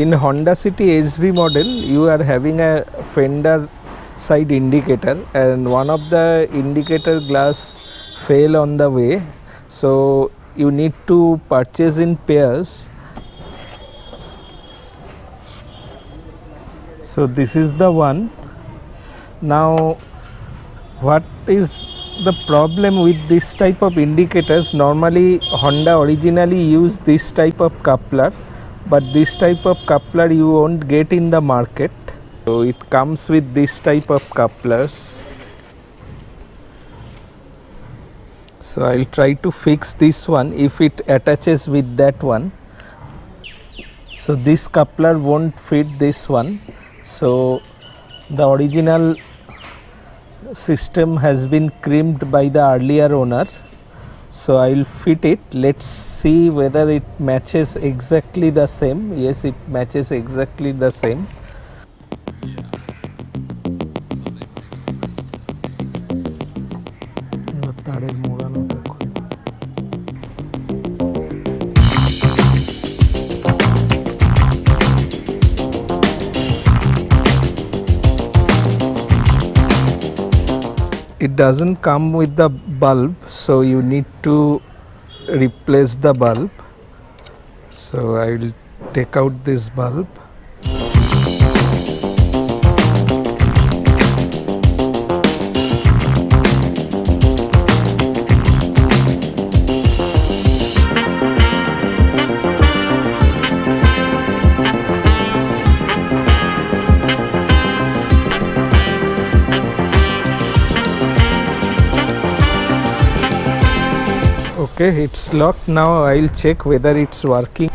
In Honda City HV model, you are having a fender side indicator, and one of the indicator glass fell on the way, so you need to purchase in pairs. So this is the one. Now what is the problem with this type of indicators? Normally Honda originally used this type of coupler, but this type of coupler you won't get in the market. So it comes with this type of couplers. So I'll try to fix this one if it attaches with that one. So this coupler won't fit this one. So the original system has been crimped by the earlier owner. So I'll fit it. Let's see whether it matches exactly the same. Yes, it matches exactly the same. It doesn't come with the bulb, so you need to replace the bulb. So I will take out this bulb. Okay, it's locked. Now I'll check whether it's working.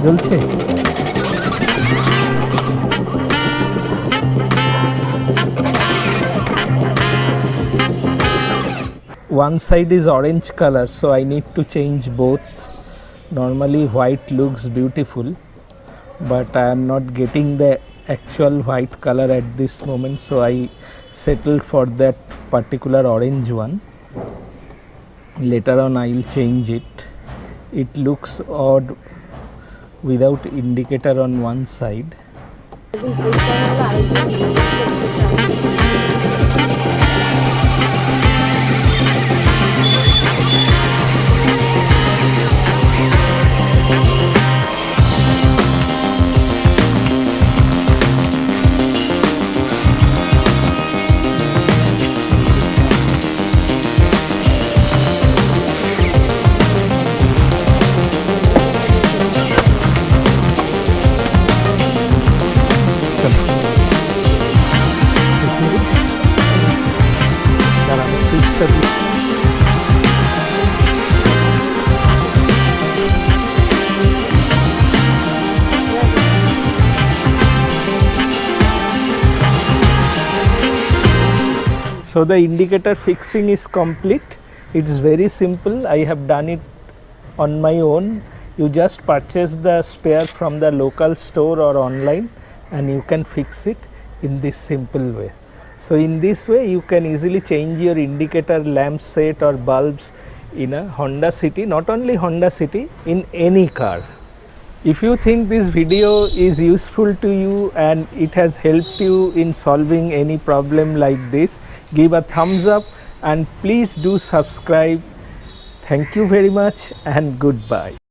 জ্বলছে one side is orange color, so I need to change both. Normally white looks beautiful, but I am not getting the actual white color at this moment, so I settled for that particular orange one. Later on I will change it. It looks odd without indicator on one side. So the indicator fixing is complete. It's very simple. I have done it on my own. You just purchase the spare from the local store or online, and you can fix it in this simple way. So in this way you can easily change your indicator lamp set or bulbs in a Honda City, not only Honda City, in any car. If you think this video is useful to you and it has helped you in solving any problem like this, give a thumbs up and please do subscribe. Thank you very much and goodbye.